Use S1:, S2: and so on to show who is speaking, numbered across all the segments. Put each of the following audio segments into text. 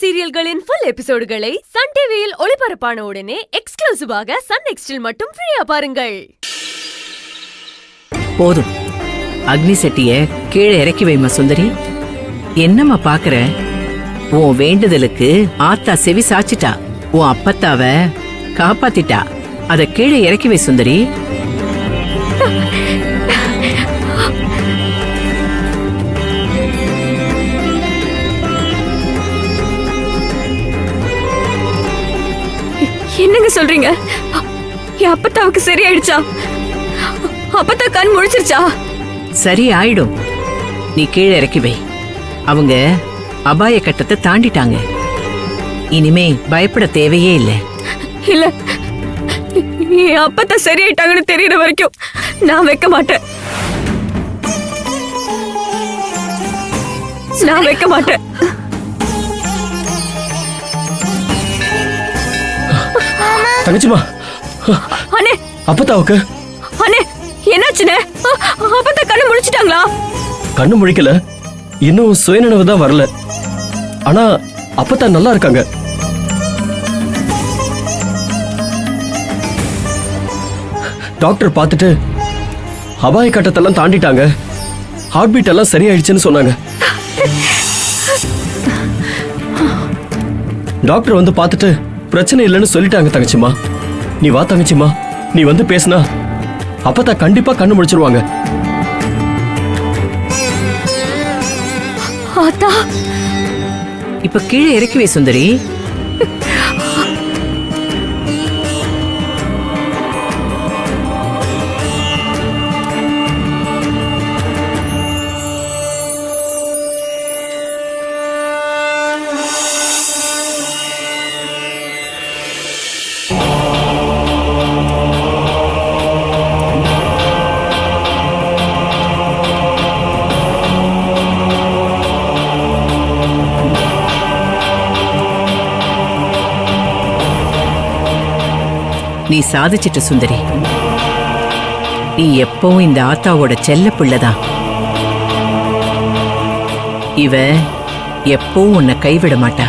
S1: சீரியல்களின் full எபிசோடுகளை Sun டிவியில் ஒளிபரப்பான உடனே எக்ஸ்க்ளூசிவாக சன் நெக்ஸ்டில் மட்டும் ஃப்ரீயா பாருங்கள்.
S2: போதும், அக்னி செட்டிய கீழே இறக்கி வைமா சுந்தரி. என்னம்மா பாக்குற? உன் வேண்டுதலுக்கு ஆத்தா செவி சாச்சிட்டா. உன் அப்பத்தாவ காப்பாத்திட்டா. அத கீழே இறக்கி வை சுந்தரி.
S1: என்னங்க சொல்றீங்க? என் அப்பத்தாவுக்கு சரியாயிடுச்சா? அப்பத்தா கண் முழிச்சிருச்சா?
S2: சரி ஆயிடும். நீ கீழே இறக்கி வை. அவங்க அபாய கட்டத்தை தாண்டிட்டாங்க. இனிமே பயப்பட தேவையே இல்லை.
S1: இல்ல, என் அப்பத்தா சரியாயிட்டாங்கன்னு தெரியற வரைக்கும் நான் வைக்க மாட்டேன். நான் வைக்க மாட்டேன்.
S3: தங்கச்சிமா,
S1: அண்ணே,
S3: அப்பத்தாவுக்கு
S1: அண்ணே என்னாச்சுனே? அப்பத்தா கண்ணு முழிச்சிட்டாங்களா?
S3: கண்ணு முழிக்கல, இன்னும் சுயநினைவு தான் வரல. ஆனா அப்பத்தா நல்லா இருக்காங்க. டாக்டர் பார்த்துட்டு அபாய கட்டத்தெல்லாம் தாண்டிட்டாங்க. ஹார்ட் பீட் எல்லாம் சரியாயிடுச்சுன்னு சொன்னாங்க. டாக்டர் வந்து பார்த்துட்டு பிரச்சனை இல்லைன்னு சொல்லிட்டாங்க. தங்கச்சிமா, நீ வா தங்கச்சிமா. நீ வந்து பேசுனா அப்பத்தா கண்டிப்பா கண்ணு முடிச்சிருவாங்க.
S2: இப்ப கீழே இறக்கி வை சுந்தரி. நீ சாதிச்சிட்ட சுந்தரி. நீ எப்பவும் இந்த ஆத்தாவோட செல்ல பிள்ளைதான். இவ எப்பவும் உன்னை கைவிட மாட்டா.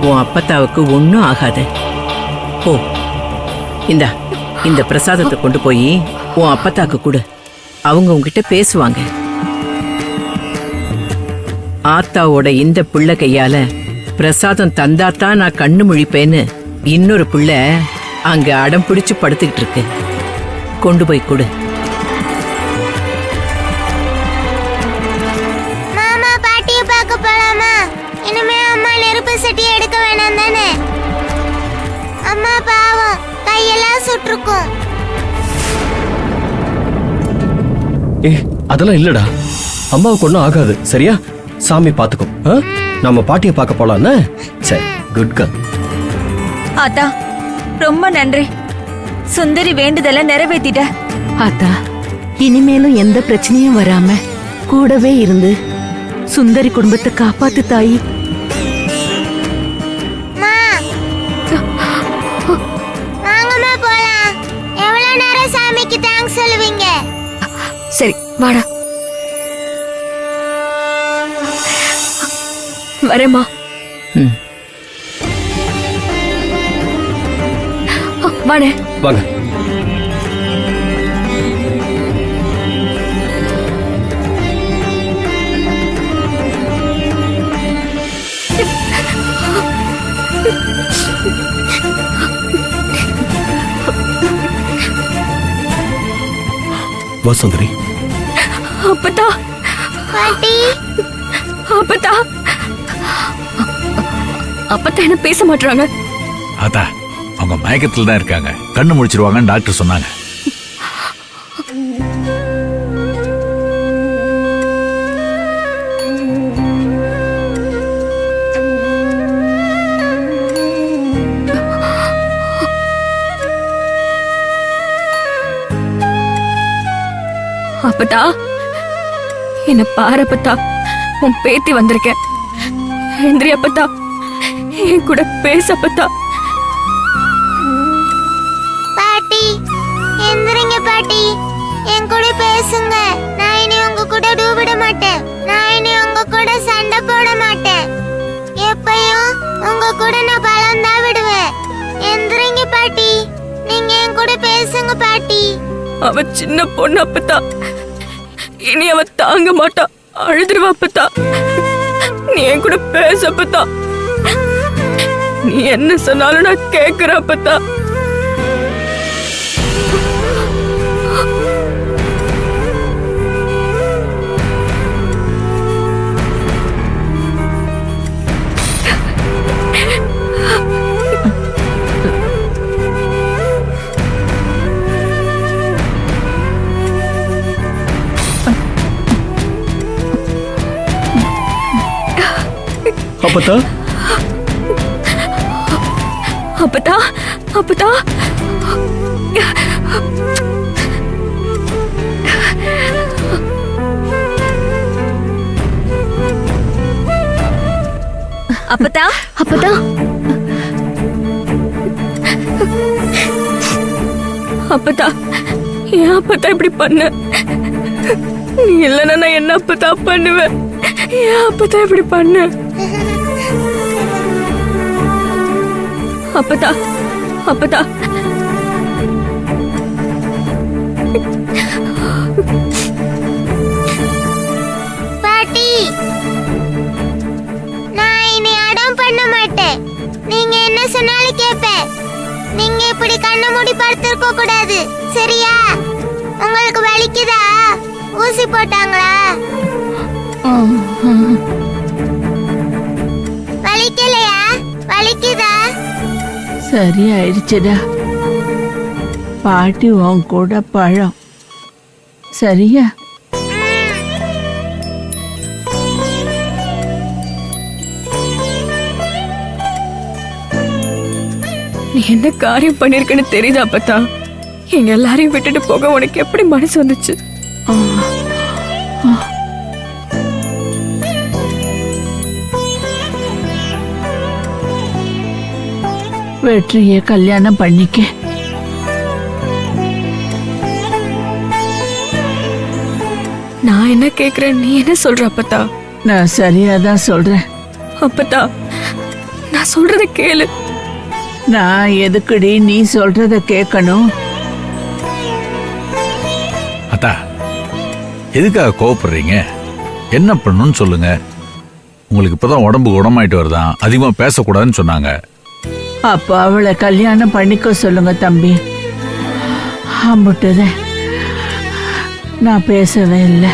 S2: உன் அப்பத்தாவுக்கு ஒன்னும் ஆகாது. போ, இந்த பிரசாதத்தை கொண்டு போய் உன் அப்பத்தாக்கு கொடு. அவங்க உன்கிட்ட பேசுவாங்க. ஆத்தாவோட இந்த புள்ள கையால பிரசாதம் தந்தாத்தான் நான் கண்ணு முழிப்பேன்னு இன்னொரு புள்ள அங்க அடம் பிடிச்சு படுத்துக்கிட்டு இருக்கு. கொண்டு போய் கொடு.
S4: மாமா, பாட்டியை பார்க்க போலாமா? இனிமே அம்மா நெருப்பு சட்டி எடுக்க வேணாம் தானே? அம்மா பாவம், கையெல்லாம் சுற்றுக்கும்.
S3: அதெல்லாம் இல்லடா, அம்மாவுக்கு ஒன்னும் ஆகாது. சரியா? சாமி பாத்துக்கும். நம்ம பாட்டியை பார்க்க போலாம். சரி, குட் கேர்ள்.
S5: ஆத்தா, ரொம்ப நன்றி. சுந்தரி வேண்டுதல நிறைவேத்திட்ட.
S6: ஆத்தா, இனிமேலும் எந்த பிரச்சனையும் வராம கூடவே இருந்து சுந்தரி குடும்பத்தை காப்பாத்து தாயி.
S4: வாங்கம்மா போலாம். எவ்வளவு நேரம் சாமிக்கு தேங்க்ஸ் சொல்லுவீங்க?
S1: சரி வாடா. வரேம்மா. வாடே.
S3: வாங்க. வா சுந்தரி.
S1: அப்பத்தா,
S4: பாட்டி,
S1: அப்பத்தா, அப்பத்தா என்ன பேச மாட்டாங்க.
S7: அதா, அவங்க மயக்கத்துல தான் இருக்காங்க. கண்ணு முடிச்சிருவாங்கன்னு டாக்டர் சொன்னாங்க.
S1: அப்பத்தா, என்ன பாரு அப்பத்தா, உன் பேத்தி வந்திருக்கேன். எந்திரி அப்பத்தா, என் கூட பேச அப்பத்தா.
S4: பாட்டி எந்திரிங்க பாட்டி, என் கூட பேசுங்க. நான் இனி உங்க கூட விட மாட்டேன். நான்
S1: அவ சின்ன பொண்ணு அப்பத்தா. இனி அவ தாங்க மாட்டா, அழுதுருவா அப்பத்தா. நீ என் கூட பேச அப்பத்தா. நீ என்ன சொன்னாலும் நான் கேக்குற அப்பத்தா.
S3: அப்பத்தா
S1: அப்பத்தா அப்பத்தா
S5: அப்பதா
S1: அப்பதா அப்பதா ஏன் அப்பதா இப்படி பண்ண? நீ இல்லைன்னா நான் என்ன அப்பதா பண்ணுவேன்? ஏன் அப்பதா இப்படி பண்ண? அப்பதா அப்பதா
S4: பாட்டி, நான் இனி அடம் பண்ண மாட்டேன். நீங்க என்ன சொன்னாலும் கேட்பேன். நீங்க இப்படி கண்ணை மூடி படுத்திருக்க கூடாது, சரியா? உங்களுக்கு வலிக்குதா? ஊசி போட்டாங்களா? வலிக்கலையா? வலிக்குதா?
S6: சரி ஆயிடுச்சுடா. பாட்டி உன் கூட பழம். சரியா?
S1: நீ என்ன காரியம் பண்ணிருக்கன்னு தெரியுதா அப்பத்தா? எங்க எல்லாரையும் விட்டுட்டு போக உனக்கு எப்படி மனசு வந்துச்சு?
S6: வெற்றியை கல்யாணம் பண்ணிக்க.
S1: நான் என்ன கேக்குறேன், நீ என்ன சொல்ற அப்பத்தா?
S6: நான் சரியாதான் சொல்றேன்.
S1: அப்பத்தா நான் சொல்றத கேளு.
S6: நான் எதுக்குடி நீ சொல்றத கேட்கணும்?
S7: அத்தா, எதுக்காக கோவப்படுறீங்க? என்ன பண்ணணும்னு சொல்லுங்க. உங்களுக்கு இப்பதான் உடம்பு குணமாயிட்டு வருதான், அதிகமா பேசக்கூடாதுன்னு சொன்னாங்க.
S6: அப்ப அவளை கல்யாணம் பண்ணிக்க சொல்லுங்க தம்பி. அம்புட்டுதே, நான் பேசவே இல்லை.